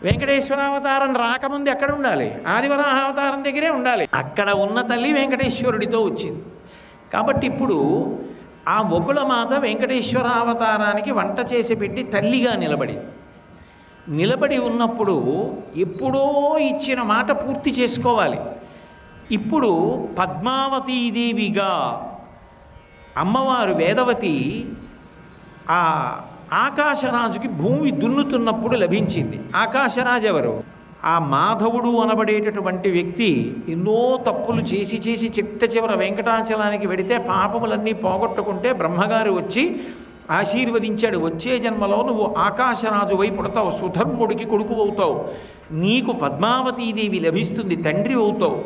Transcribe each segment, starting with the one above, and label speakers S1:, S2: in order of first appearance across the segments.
S1: వెంకటేశ్వరావతారం రాకముందు ఎక్కడ ఉండాలి? ఆదివరాహ అవతారం దగ్గరే ఉండాలి. అక్కడ ఉన్న తల్లి వెంకటేశ్వరుడితో వచ్చింది. కాబట్టి ఇప్పుడు ఆ వకుళమాత వెంకటేశ్వరావతారానికి వంట చేసి పెట్టి తల్లిగా నిలబడి ఉన్నప్పుడు ఎప్పుడో ఇచ్చిన మాట పూర్తి చేసుకోవాలి. ఇప్పుడు పద్మావతీదేవిగా అమ్మవారు వేదవతి ఆ ఆకాశరాజుకి భూమి దున్నుతున్నప్పుడు లభించింది. ఆకాశరాజు ఎవరు? ఆ మాధవుడు అనబడేటటువంటి వ్యక్తి ఎన్నో తప్పులు చేసి చిట్ట చివర వెంకటాచలానికి వెడితే పాపములన్నీ పోగొట్టుకుంటే బ్రహ్మగారు వచ్చి ఆశీర్వదించాడు. వచ్చే జన్మలో నువ్వు ఆకాశరాజు వై పుడతావు, సుధర్ముడికి కొడుకు అవుతావు, నీకు పద్మావతీదేవి లభిస్తుంది, తండ్రి అవుతావు.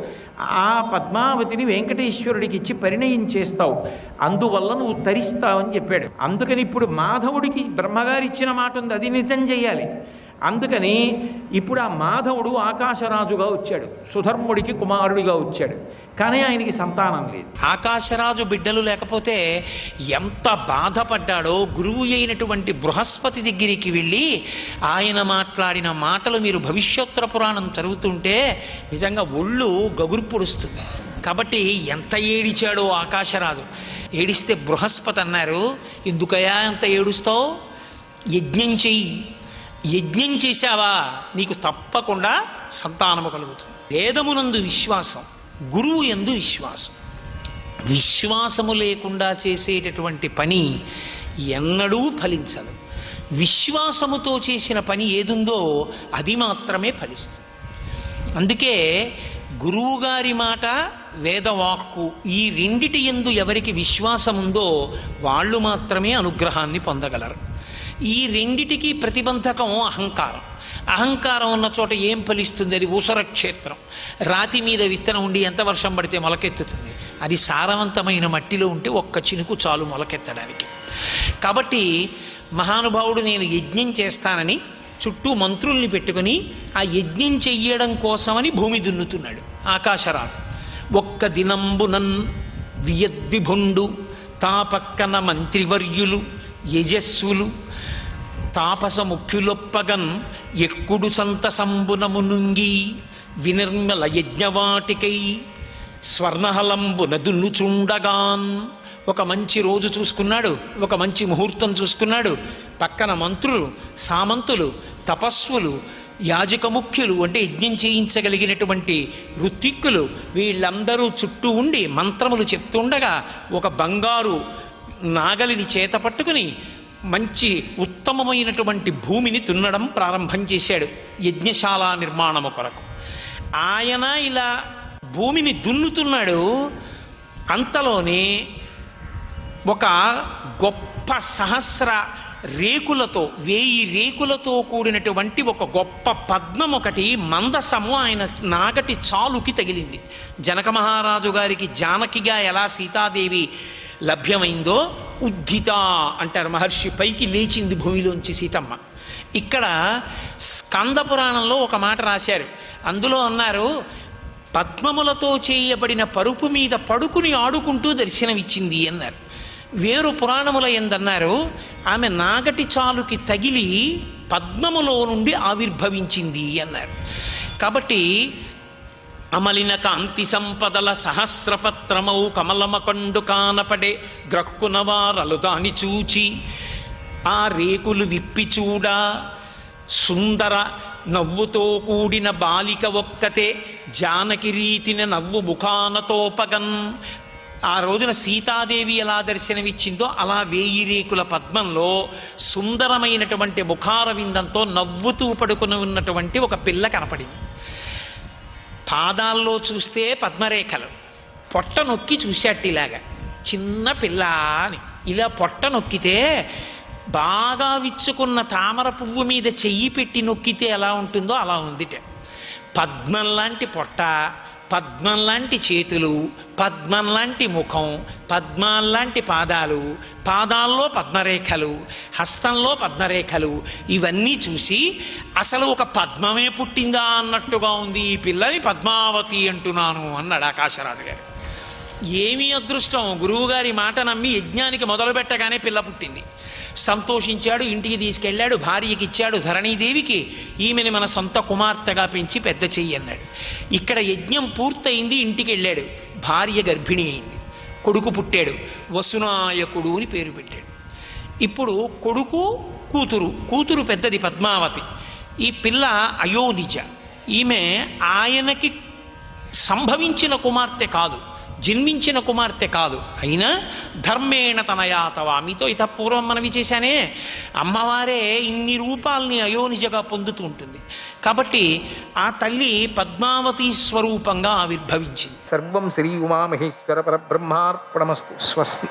S1: ఆ పద్మావతిని వెంకటేశ్వరుడికి ఇచ్చి పరిణయం చేస్తావు, అందువల్ల నువ్వు తరిస్తావని చెప్పాడు. అందుకని ఇప్పుడు మాధవుడికి బ్రహ్మగారు ఇచ్చిన మాట ఉంది, అది నిజం చెయ్యాలి. అందుకని ఇప్పుడు ఆ మాధవుడు ఆకాశరాజుగా వచ్చాడు, సుధర్ముడికి కుమారుడిగా వచ్చాడు. కానీ ఆయనకి సంతానం లేదు.
S2: ఆకాశరాజు బిడ్డలు లేకపోతే ఎంత బాధపడ్డాడో. గురువు అయినటువంటి బృహస్పతి దగ్గరికి వెళ్ళి ఆయన మాట్లాడిన మాటలు మీరు భవిష్యోత్తర పురాణం చదువుతుంటే నిజంగా ఒళ్ళు గగుర్పుడుస్తుంది. కాబట్టి ఎంత ఏడిచాడో ఆకాశరాజు. ఏడిస్తే బృహస్పతి అన్నారు, ఎందుకయా ఎంత ఏడుస్తావు? యజ్ఞం చెయ్యి. యజ్ఞం చేశావా నీకు తప్పకుండా సంతానము కలుగుతుంది. వేదమునందు విశ్వాసం, గురువు యందు విశ్వాసం. విశ్వాసము లేకుండా చేసేటటువంటి పని ఎన్నడూ ఫలించదు. విశ్వాసముతో చేసిన పని ఏదుందో అది మాత్రమే ఫలిస్తుంది. అందుకే గురువుగారి మాట, వేదవాక్కు, ఈ రెండిటి యందు ఎవరికి విశ్వాసం ఉందో వాళ్ళు మాత్రమే అనుగ్రహాన్ని పొందగలరు. ఈ రెండిటికి ప్రతిబంధకం అహంకారం. అహంకారం ఉన్న చోట ఏం ఫలిస్తుంది? అది ఊసర క్షేత్రం. రాతి మీద విత్తనం ఉండి ఎంత వర్షం పడితే మొలకెత్తుతుంది? అది సారవంతమైన మట్టిలో ఉంటే ఒక్క చినుకు చాలు మొలకెత్తడానికి. కాబట్టి మహానుభావుడు నేను యజ్ఞం చేస్తానని చుట్టూ మంత్రుల్ని పెట్టుకుని ఆ యజ్ఞం చెయ్యడం కోసమని భూమి దున్నుతున్నాడు ఆకాశరాజు. ఒక్క దినంబునన్ వియద్విభుండు తా పక్కన మంత్రివర్యులు యజస్సులు తాపస ముఖ్యులొప్పగన్ ఎక్కుడు సంతసంబునమునుంగి వినిర్మల యజ్ఞవాటికై స్వర్ణహలంబున దున్నుచుండగాన్. ఒక మంచి రోజు చూసుకున్నాడు, ఒక మంచి ముహూర్తం చూసుకున్నాడు. పక్కన మంత్రులు, సామంతులు, తపస్సులు, యాజక ముఖ్యులు అంటే యజ్ఞం చేయించగలిగినటువంటి ఋత్విక్కులు వీళ్ళందరూ చుట్టూ ఉండి మంత్రములు చెప్తుండగా ఒక బంగారు నాగలిని చేత పట్టుకుని మంచి ఉత్తమమైనటువంటి భూమిని దున్నడం ప్రారంభం చేశాడు యజ్ఞశాల నిర్మాణము కొరకు. ఆయన ఇలా భూమిని దున్నుతున్నాడు. అంతలోనే ఒక గొప్ప సహస్ర రేకులతో, 1000 రేకులతో కూడినటువంటి ఒక గొప్ప పద్మం ఒకటి మందసము ఆయన నాగటి చాలుకి తగిలింది. జనక మహారాజు గారికి జానకిగా ఎలా సీతాదేవి లభ్యమైందో ఉద్ధిత అంటారు మహర్షి. పైకి లేచింది భూమిలోంచి సీతమ్మ. ఇక్కడ స్కంద పురాణంలో ఒక మాట రాశారు. అందులో అన్నారు, పద్మములతో చేయబడిన పరుపు మీద పడుకుని ఆడుకుంటూ దర్శనమిచ్చింది అన్నారు. వేరు పురాణముల ఎందన్నారు, ఆమె నాగటి చాలుకి తగిలి పద్మములో నుండి ఆవిర్భవించింది అన్నారు. కాబట్టి అమలిన కాంతి సంపదల సహస్రపత్రమౌ కమలమకండు కానపడే గ్రక్కునవారలు దాని చూచి ఆ రేకులు విప్పి చూడ సుందర నవ్వుతో కూడిన బాలిక ఒక్కతే జానకి రీతిన నవ్వు ముఖానతోపగన్. ఆ రోజున సీతాదేవి ఎలా దర్శనమిచ్చిందో అలా 1000 రేకుల పద్మంలో సుందరమైనటువంటి ముఖారవిందంతో నవ్వుతూ పడుకుని ఉన్నటువంటి ఒక పిల్ల కనపడింది. పాదాల్లో చూస్తే పద్మరేఖలు, పొట్ట నొక్కి చూశాట్టిలాగా చిన్న పిల్ల అని. ఇలా పొట్ట నొక్కితే బాగా విచ్చుకున్న తామర పువ్వు మీద చెయ్యి పెట్టి నొక్కితే ఎలా ఉంటుందో అలా ఉందిట. పద్మం లాంటి పొట్ట, పద్మం లాంటి చేతులు, పద్మం లాంటి ముఖం, పద్మాల్లాంటి పాదాలు, పాదాల్లో పద్మరేఖలు, హస్తంలో పద్మరేఖలు, ఇవన్నీ చూసి అసలు ఒక పద్మమే పుట్టిందా అన్నట్టుగా ఉంది ఈ పిల్లని పద్మావతి అంటున్నాను అన్నాడు ఆకాశరాజు గారు. ఏమీ అదృష్టం, గురువుగారి మాట నమ్మి యజ్ఞానికి మొదలు పెట్టగానే పిల్ల పుట్టింది. సంతోషించాడు, ఇంటికి తీసుకెళ్ళాడు, భార్యకి ఇచ్చాడు ధరణీదేవికి. ఈమెని మన సొంత కుమార్తెగా పెంచి పెద్ద చెయ్యి అన్నాడు. ఇక్కడ యజ్ఞం పూర్తయింది, ఇంటికి వెళ్ళాడు. భార్య గర్భిణి అయింది, కొడుకు పుట్టాడు. వసునాయకుడు అని పేరు పెట్టాడు. ఇప్పుడు కొడుకు కూతురు పెద్దది పద్మావతి. ఈ పిల్ల అయోనిజ. ఈమె ఆయనకి సంభవించిన కుమార్తె కాదు, జన్మించిన కుమార్తె కాదు. అయినా ధర్మేణ తనయాతవా, మీతో పూర్వం మనవి చేశానే, అమ్మవారే ఇన్ని రూపాల్ని అయోనిజగా పొందుతూ ఉంటుంది. కాబట్టి ఆ తల్లి పద్మావతి స్వరూపంగా ఆవిర్భవించింది.
S3: సర్వం శ్రీ ఉమామహేశ్వర పరబ్రహ్మార్పణమస్తు. స్వస్తి.